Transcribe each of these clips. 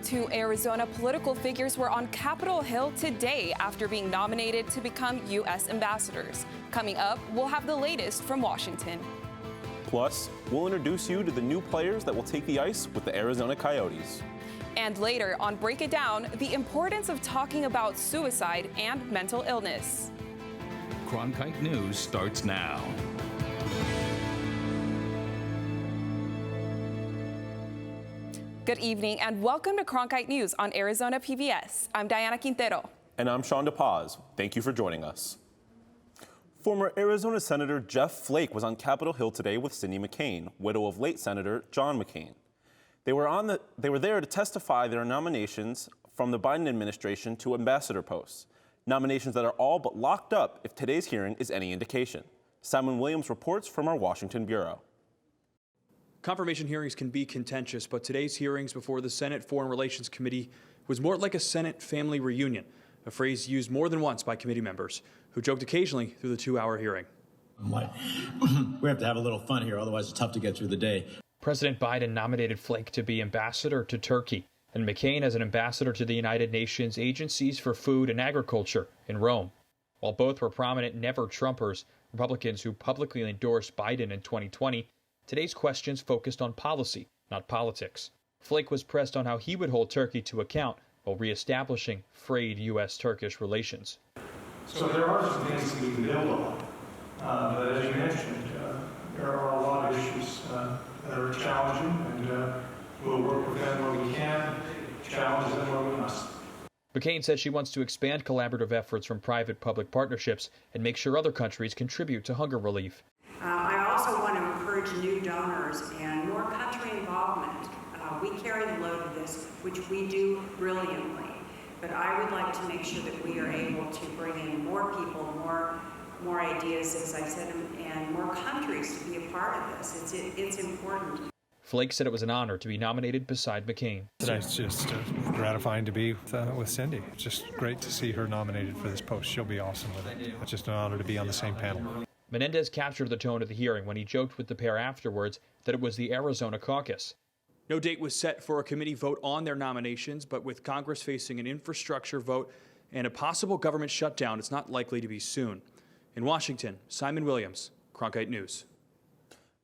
Two Arizona political figures were on Capitol Hill today after being nominated to become U.S. ambassadors. Coming up, we'll have the latest from Washington. Plus, we'll introduce you to the new players that will take the ice with the Arizona Coyotes. And later on Break It Down, the importance of talking about suicide and mental illness. Cronkite News starts now. Good evening and welcome to Cronkite News on Arizona PBS. I'm Diana Quintero. And I'm Sean DePaz. Thank you for joining us. Former Arizona Senator Jeff Flake was on Capitol Hill today with Cindy McCain, widow of late Senator John McCain. They were there to testify their nominations from the Biden administration to ambassador posts, nominations that are all but locked up if today's hearing is any indication. Simon Williams reports from our Washington bureau. Confirmation hearings can be contentious, but today's hearings before the Senate Foreign Relations Committee was more like a Senate family reunion, a phrase used more than once by committee members, who joked occasionally through the 2-hour hearing. We have to have a little fun here, otherwise it's tough to get through the day. President Biden nominated Flake to be ambassador to Turkey and McCain as an ambassador to the United Nations Agencies for Food and Agriculture in Rome. While both were prominent never-Trumpers, Republicans who publicly endorsed Biden in 2020, today's questions focused on policy, not politics. Flake was pressed on how he would hold Turkey to account while reestablishing frayed U.S.-Turkish relations. So there are some things that we can build on, but as you mentioned, there are a lot of issues that are challenging, and we'll work with them where we can, challenge them where we must. McCain says she wants to expand collaborative efforts from private-public partnerships and make sure other countries contribute to hunger relief. I also want to encourage new donors and more country involvement. We carry the load of this, which we do brilliantly, but I would like to make sure that we are able to bring in more people, more ideas, as I said, and more countries to be a part of this. It's important. Flake said it was an honor to be nominated beside McCain. It's just gratifying to be with Cindy. It's just great to see her nominated for this post. She'll be awesome with it. It's just an honor to be on the same panel. Menendez captured the tone of the hearing when he joked with the pair afterwards that it was the Arizona caucus. No date was set for a committee vote on their nominations, but with Congress facing an infrastructure vote and a possible government shutdown, it's not likely to be soon. In Washington, Simon Williams, Cronkite News.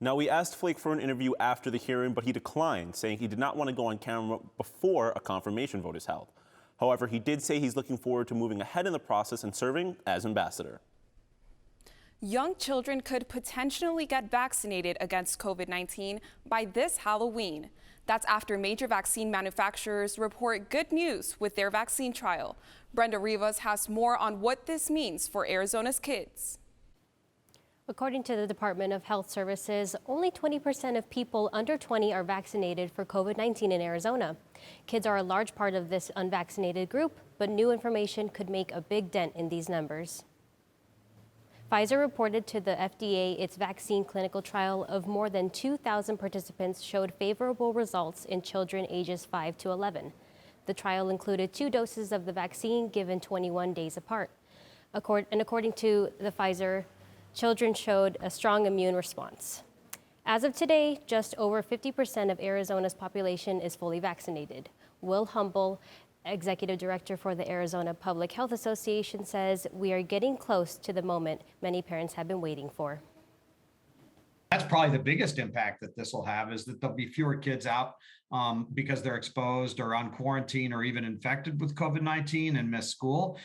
Now, we asked Flake for an interview after the hearing, but he declined, saying he did not want to go on camera before a confirmation vote is held. However, he did say he's looking forward to moving ahead in the process and serving as ambassador. Young children could potentially get vaccinated against COVID-19 by this Halloween. That's after major vaccine manufacturers report good news with their vaccine trial. Brenda Rivas has more on what this means for Arizona's kids. According to the Department of Health Services, only 20% of people under 20 are vaccinated for COVID-19 in Arizona. Kids are a large part of this unvaccinated group, but new information could make a big dent in these numbers. Pfizer reported to the FDA its vaccine clinical trial of more than 2,000 participants showed favorable results in children ages 5 to 11. The trial included 2 doses of the vaccine given 21 days apart. According to the Pfizer, children showed a strong immune response. As of today, just over 50% of Arizona's population is fully vaccinated. Will Humble, Executive Director for the Arizona Public Health Association, says we are getting close to the moment many parents have been waiting for. That's probably the biggest impact that this will have, is that there'll be fewer kids out because they're exposed or on quarantine or even infected with COVID-19 and miss school.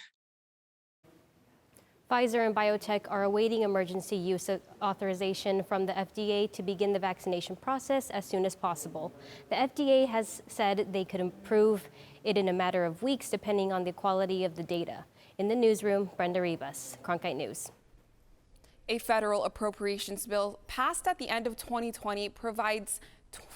Pfizer and biotech are awaiting emergency use authorization from the FDA to begin the vaccination process as soon as possible. The FDA has said they could approve it in a matter of weeks, depending on the quality of the data. In the newsroom, Brenda Rivas, Cronkite News. A federal appropriations bill passed at the end of 2020 provides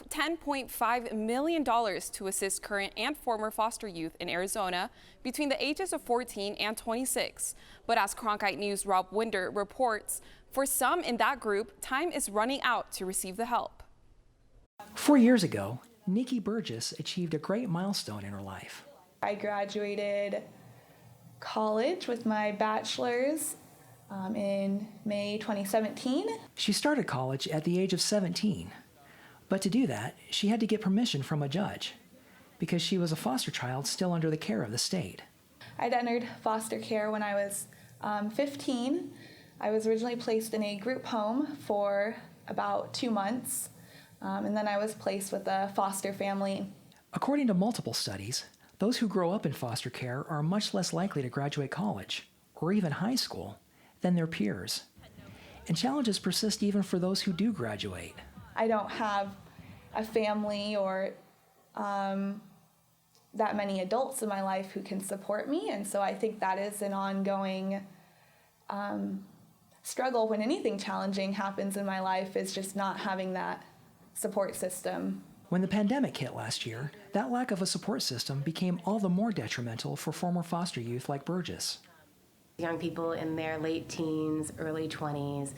$10.5 million to assist current and former foster youth in Arizona between the ages of 14 and 26. But as Cronkite News' Rob Winder reports, for some in that group, time is running out to receive the help. 4 years ago, Nikki Burgess achieved a great milestone in her life. I graduated college with my bachelor's in May 2017. She started college at the age of 17. But to do that, she had to get permission from a judge. because she was a foster child still under the care of the state. I'd entered foster care when I was 15. I was originally placed in a group home for about 2 months, and then I was placed with a foster family. According to multiple studies, those who grow up in foster care are much less likely to graduate college or even high school than their peers. And challenges persist even for those who do graduate. I don't have a family or that many adults in my life who can support me, and so I think that is an ongoing struggle when anything challenging happens in my life, is just not having that support system. When the pandemic hit last year, that lack of a support system became all the more detrimental for former foster youth like Burgess. Young people in their late teens, early 20s,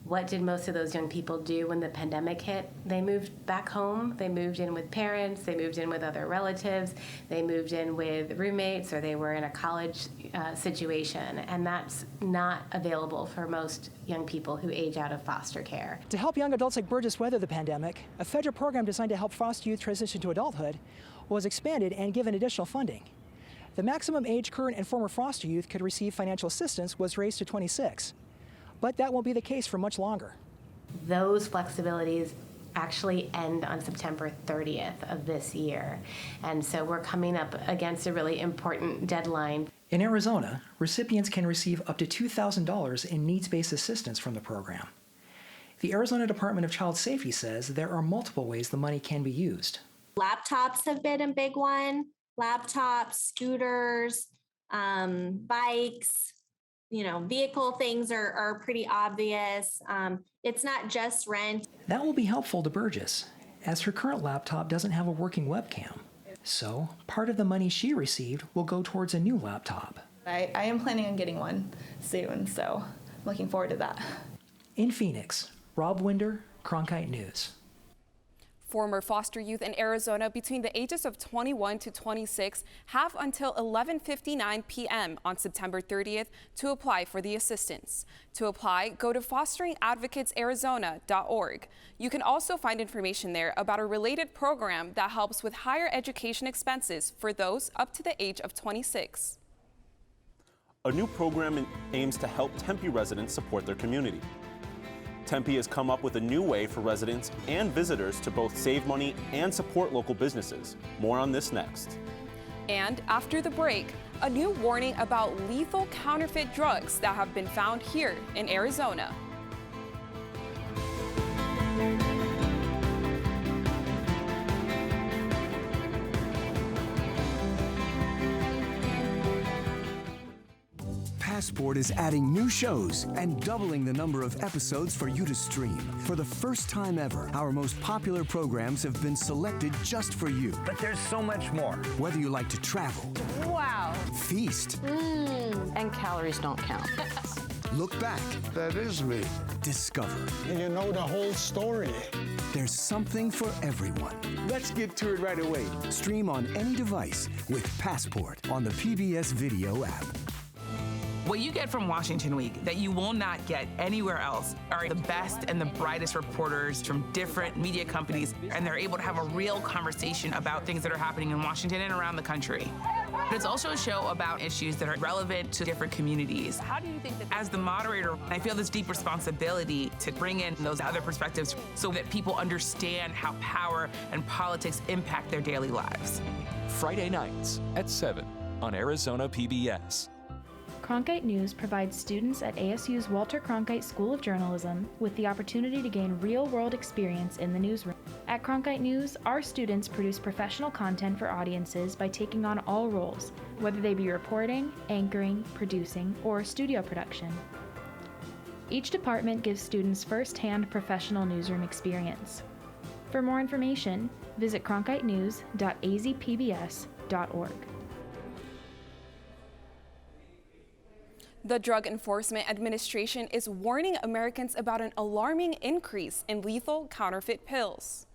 what did most of those young people do when the pandemic hit? They moved back home. They moved in with parents. They moved in with other relatives. They moved in with roommates, or they were in a college situation. And that's not available for most young people who age out of foster care. To help young adults like Burgess weather the pandemic, a federal program designed to help foster youth transition to adulthood was expanded and given additional funding. The maximum age current and former foster youth could receive financial assistance was raised to 26. But that won't be the case for much longer. Those flexibilities actually end on September 30th of this year. And so we're coming up against a really important deadline. In Arizona, recipients can receive up to $2,000 in needs-based assistance from the program. The Arizona Department of Child Safety says there are multiple ways the money can be used. Laptops have been a big one. Laptops, scooters, bikes. Vehicle things are pretty obvious. It's not just rent. That will be helpful to Burgess, as her current laptop doesn't have a working webcam. So part of the money she received will go towards a new laptop. I am planning on getting one soon, so I'm looking forward to that. In Phoenix, Rob Winder, Cronkite News. Former foster youth in Arizona between the ages of 21 to 26 have until 11:59 p.m. on September 30th to apply for the assistance. To apply, go to fosteringadvocatesarizona.org. You can also find information there about a related program that helps with higher education expenses for those up to the age of 26. A new program aims to help Tempe residents support their community. Tempe has come up with a new way for residents and visitors to both save money and support local businesses. More on this next. And after the break, a new warning about lethal counterfeit drugs that have been found here in Arizona. Passport is adding new shows and doubling the number of episodes for you to stream. For the first time ever, our most popular programs have been selected just for you. But there's so much more. Whether you like to travel, wow, feast, and calories don't count. Look back. That is me. Discover. You know the whole story. There's something for everyone. Let's get to it right away. Stream on any device with Passport on the PBS Video app. What you get from Washington Week that you will not get anywhere else are the best and the brightest reporters from different media companies, and they're able to have a real conversation about things that are happening in Washington and around the country. But it's also a show about issues that are relevant to different communities. How do you think that... As the moderator, I feel this deep responsibility to bring in those other perspectives so that people understand how power and politics impact their daily lives. Friday nights at 7 on Arizona PBS. Cronkite News provides students at ASU's Walter Cronkite School of Journalism with the opportunity to gain real-world experience in the newsroom. At Cronkite News, our students produce professional content for audiences by taking on all roles, whether they be reporting, anchoring, producing, or studio production. Each department gives students first-hand professional newsroom experience. For more information, visit cronkitenews.azpbs.org. The Drug Enforcement Administration is warning Americans about an alarming increase in lethal counterfeit pills.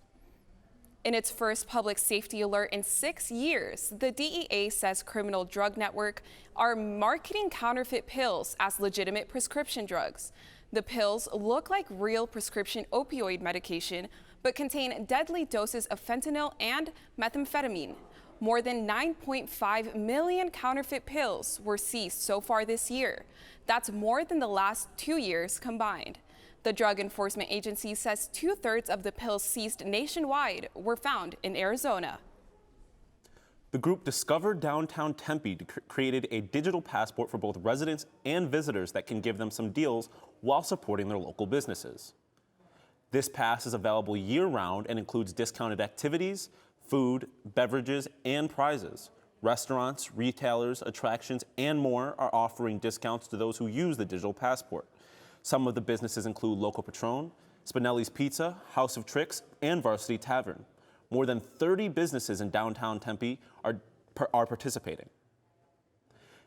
In its first public safety alert in 6 years, the DEA says criminal drug networks are marketing counterfeit pills as legitimate prescription drugs. The pills look like real prescription opioid medication, but contain deadly doses of fentanyl and methamphetamine. More than 9.5 million counterfeit pills were seized so far this year. That's more than the last 2 years combined. The Drug Enforcement Agency says 2/3 of the pills seized nationwide were found in Arizona. The group discovered downtown Tempe created a digital passport for both residents and visitors that can give them some deals while supporting their local businesses. This pass is available year-round and includes discounted activities, food, beverages, and prizes. Restaurants, retailers, attractions, and more are offering discounts to those who use the digital passport. Some of the businesses include Local Patron, Spinelli's Pizza, House of Tricks, and Varsity Tavern. More than 30 businesses in downtown Tempe are participating.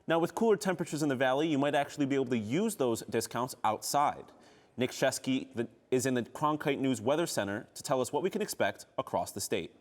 Now, with cooler temperatures in the valley, you might actually be able to use those discounts outside. Nick Shesky is in the Cronkite News Weather Center to tell us what we can expect across the state.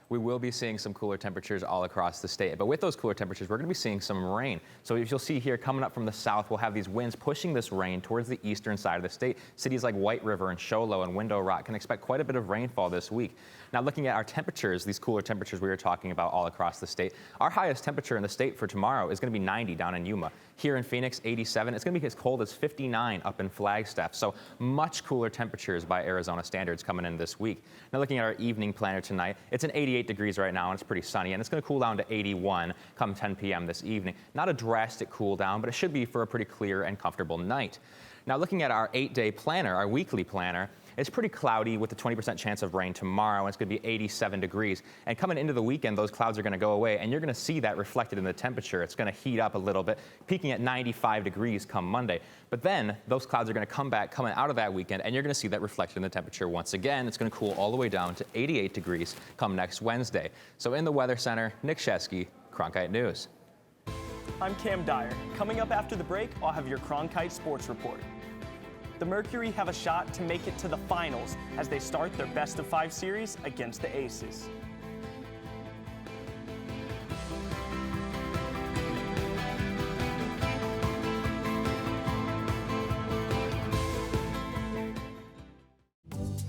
We will be seeing some cooler temperatures all across the state. But with those cooler temperatures, we're going to be seeing some rain. So as you'll see here, coming up from the south, we'll have these winds pushing this rain towards the eastern side of the state. Cities like White River and Show Low and Window Rock can expect quite a bit of rainfall this week. Now, looking at our temperatures, these cooler temperatures we were talking about all across the state, our highest temperature in the state for tomorrow is going to be 90 down in Yuma. Here in Phoenix, 87. It's going to be as cold as 59 up in Flagstaff. So much cooler temperatures by Arizona standards coming in this week. Now, looking at our evening planner tonight, it's an 88 degrees right now, and it's pretty sunny, and it's going to cool down to 81 come 10 p.m. this evening. Not a drastic cool down, but it should be for a pretty clear and comfortable night. Now, looking at our 8-day planner, our weekly planner, it's pretty cloudy with a 20% chance of rain tomorrow, and it's going to be 87 degrees. And coming into the weekend, those clouds are going to go away, and you're going to see that reflected in the temperature. It's going to heat up a little bit, peaking at 95 degrees come Monday. But then those clouds are going to come back coming out of that weekend, and you're going to see that reflected in the temperature once again. It's going to cool all the way down to 88 degrees come next Wednesday. So in the Weather Center, Nick Shesky, Cronkite News. I'm Cam Dyer. Coming up after the break, I'll have your Cronkite Sports Report. The Mercury have a shot to make it to the finals as they start their best-of-5 series against the Aces.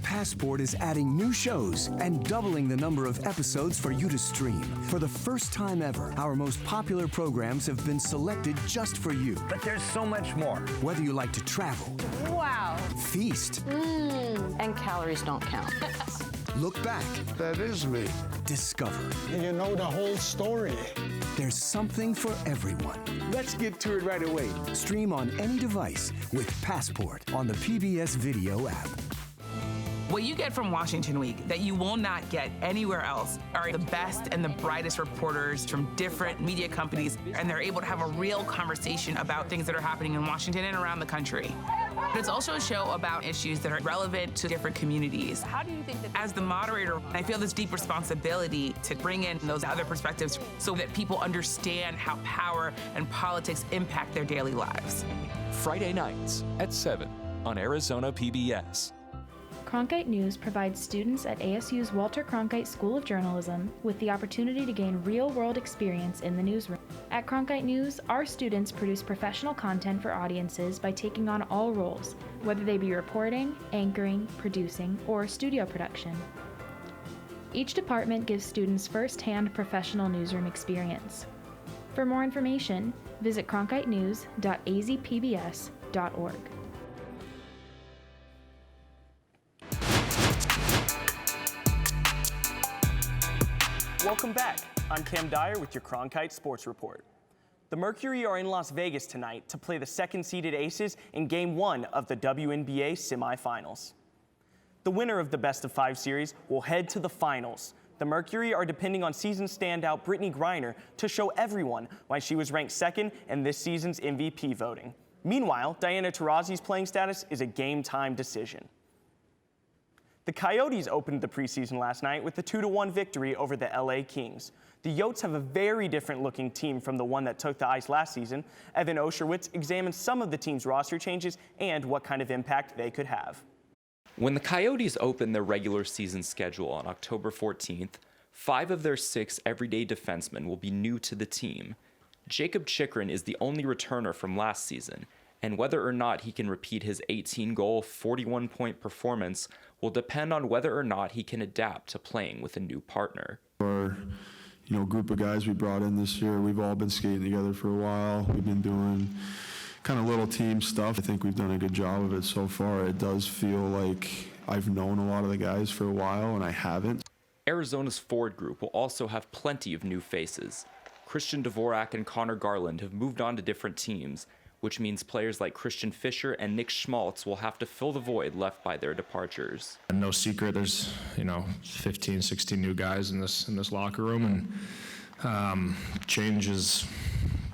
Passport is adding new shows and doubling the number of episodes for you to stream. For the first time ever, our most popular programs have been selected just for you. But there's so much more. Whether you like to travel, Wow. feast, And calories don't count. look back, That is me. discover, You know the whole story. there's something for everyone. Let's get to it right away. Stream on any device with Passport on the PBS Video app. What you get from Washington Week that you will not get anywhere else are the best and the brightest reporters from different media companies, and they're able to have a real conversation about things that are happening in Washington and around the country. But it's also a show about issues that are relevant to different communities. How do you think that As the moderator, I feel this deep responsibility to bring in those other perspectives so that people understand how power and politics impact their daily lives. Friday nights at 7 on Arizona PBS. Cronkite News provides students at ASU's Walter Cronkite School of Journalism with the opportunity to gain real-world experience in the newsroom. At Cronkite News, our students produce professional content for audiences by taking on all roles, whether they be reporting, anchoring, producing, or studio production. Each department gives students first-hand professional newsroom experience. For more information, visit cronkitenews.azpbs.org. Welcome back. I'm Cam Dyer with your Cronkite Sports Report. The Mercury are in Las Vegas tonight to play the second-seeded Aces in Game 1 of the WNBA semifinals. The winner of the best-of-5 series will head to the finals. The Mercury are depending on season standout Brittany Griner to show everyone why she was ranked second in this season's MVP voting. Meanwhile, Diana Taurasi's playing status is a game-time decision. The Coyotes opened the preseason last night with a 2-1 victory over the LA Kings. The Yotes have a very different looking team from the one that took the ice last season. Evan Osherwitz examined some of the team's roster changes and what kind of impact they could have. When the Coyotes opened their regular season schedule on October 14th, 5 of their 6 everyday defensemen will be new to the team. Jacob Chikrin is the only returner from last season, and whether or not he can repeat his 18-goal, 41-point performance will depend on whether or not he can adapt to playing with a new partner. Our group of guys we brought in this year, we've all been skating together for a while. We've been doing kind of little team stuff. I think we've done a good job of it so far. It does feel like I've known a lot of the guys for a while, and I haven't. Arizona's forward group will also have plenty of new faces. Christian Dvorak and Connor Garland have moved on to different teams, which means players like Christian Fischer and Nick Schmaltz will have to fill the void left by their departures. No secret, there's 15, 16 new guys in this locker room, and change is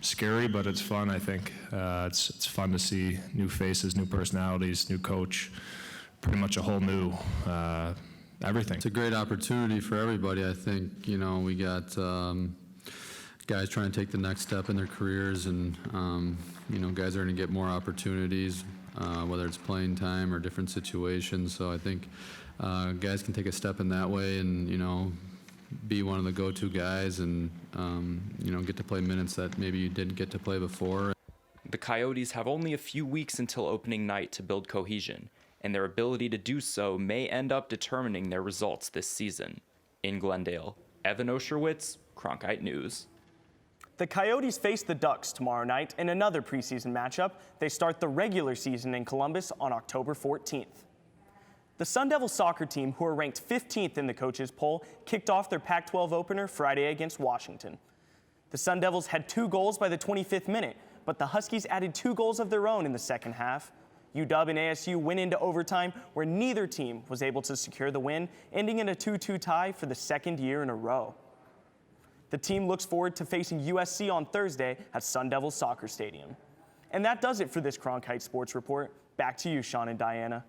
scary, but it's fun. I think it's fun to see new faces, new personalities, new coach, pretty much a whole new everything. It's a great opportunity for everybody. I think we got guys trying to take the next step in their careers, and guys are going to get more opportunities, whether it's playing time or different situations. So I think guys can take a step in that way, and be one of the go-to guys, and get to play minutes that maybe you didn't get to play before. The Coyotes have only a few weeks until opening night to build cohesion, and their ability to do so may end up determining their results this season. In Glendale, Evan Osherwitz, Cronkite News. The Coyotes face the Ducks tomorrow night in another preseason matchup. They start the regular season in Columbus on October 14th. The Sun Devils soccer team, who are ranked 15th in the coaches poll, kicked off their Pac-12 opener Friday against Washington. The Sun Devils had 2 goals by the 25th minute, but the Huskies added 2 goals of their own in the second half. UW and ASU went into overtime, where neither team was able to secure the win, ending in a 2-2 tie for the second year in a row. The team looks forward to facing USC on Thursday at Sun Devils Soccer Stadium. And that does it for this Cronkite Sports Report. Back to you, Sean and Diana.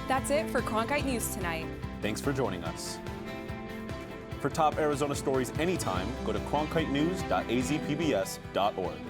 That's it for Cronkite News tonight. Thanks for joining us. For top Arizona stories anytime, go to cronkitenews.azpbs.org.